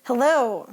Hello,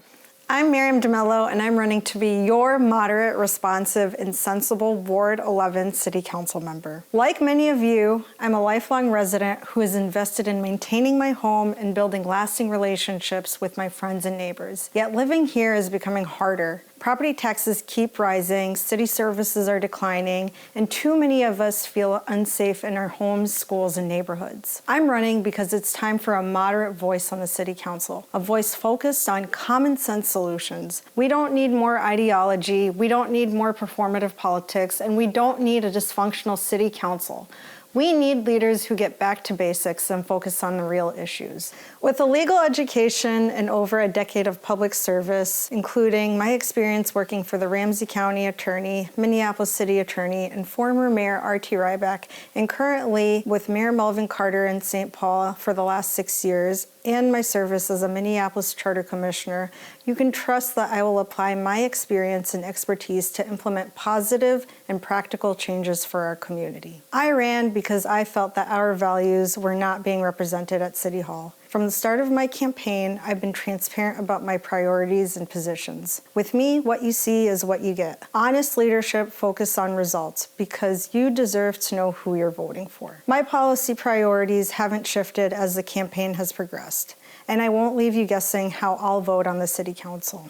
I'm Mariam DeMello, and I'm running to be your moderate, responsive, and sensible Ward 11 City Council member. Like many of you, I'm a lifelong resident who is invested in maintaining my home and building lasting relationships with my friends and neighbors. Yet living here is becoming harder. Property taxes keep rising, city services are declining, and too many of us feel unsafe in our homes, schools, and neighborhoods. I'm running because it's time for a moderate voice on the City Council, a voice focused on common sense solutions. We don't need more ideology, we don't need more performative politics, and we don't need a dysfunctional City Council. We need leaders who get back to basics and focus on the real issues. With a legal education and over a decade of public service, including my experience working for the Ramsey County Attorney, Minneapolis City Attorney, and former Mayor R.T. Ryback, and currently with Mayor Melvin Carter in Saint Paul for the last 6 years, and my service as a Minneapolis Charter Commissioner, you can trust that I will apply my experience and expertise to implement positive and practical changes for our community. I ran because I felt that our values were not being represented at City Hall. From the start of my campaign, I've been transparent about my priorities and positions. With me, what you see is what you get. Honest leadership focused on results because you deserve to know who you're voting for. My policy priorities haven't shifted as the campaign has progressed, and I won't leave you guessing how I'll vote on the City Council.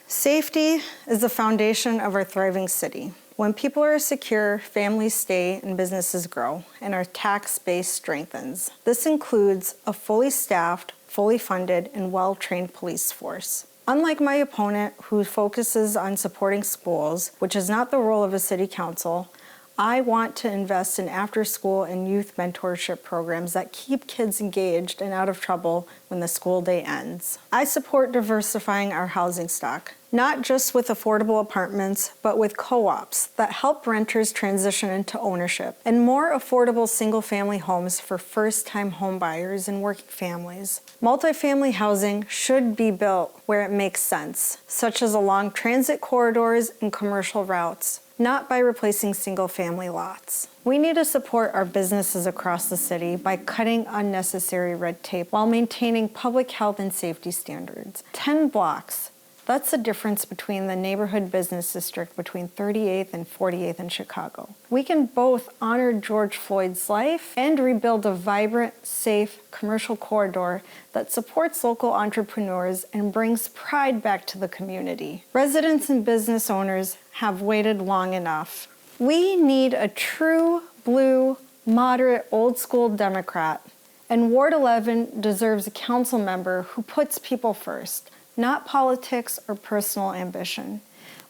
Safety is the foundation of our thriving city. When people are secure, families stay and businesses grow, and our tax base strengthens. This includes a fully staffed, fully funded, and well-trained police force. Unlike my opponent, who focuses on supporting schools, which is not the role of a city council, I want to invest in after-school and youth mentorship programs that keep kids engaged and out of trouble when the school day ends. I support diversifying our housing stock, not just with affordable apartments, but with co-ops that help renters transition into ownership, and more affordable single-family homes for first-time home buyers and working families. Multifamily housing should be built where it makes sense, such as along transit corridors and commercial routes, not by replacing single-family lots. We need to support our businesses across the city by cutting unnecessary red tape while maintaining public health and safety standards. 10 blocks. That's the difference between the neighborhood business district between 38th and 48th in Chicago. We can both honor George Floyd's life and rebuild a vibrant, safe commercial corridor that supports local entrepreneurs and brings pride back to the community. Residents and business owners have waited long enough. We need a true blue, moderate, old-school Democrat, and Ward 11 deserves a council member who puts people first, not politics or personal ambition.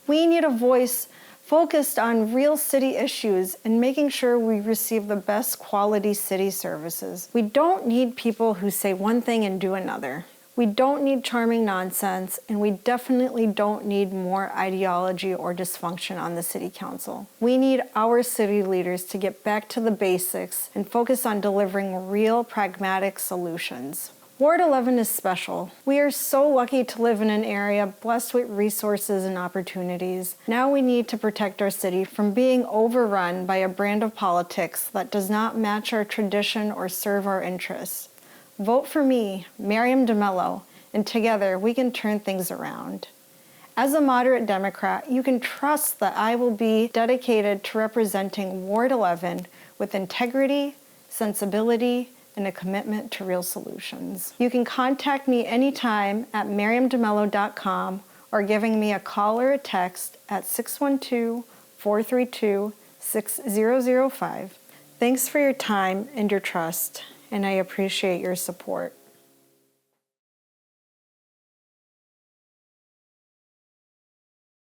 We need a voice focused on real city issues and making sure we receive the best quality city services. We don't need people who say one thing and do another. We don't need charming nonsense, and we definitely don't need more ideology or dysfunction on the City Council. We need our city leaders to get back to the basics and focus on delivering real, pragmatic solutions. Ward 11 is special. We are so lucky to live in an area blessed with resources and opportunities. Now we need to protect our city from being overrun by a brand of politics that does not match our tradition or serve our interests. Vote for me, Mariam DeMello, and together we can turn things around. As a moderate Democrat, you can trust that I will be dedicated to representing Ward 11 with integrity, sensibility, and a commitment to real solutions. You can contact me anytime at mariamdemello.com or giving me a call or a text at 612-432-6005. Thanks for your time and your trust, and I appreciate your support.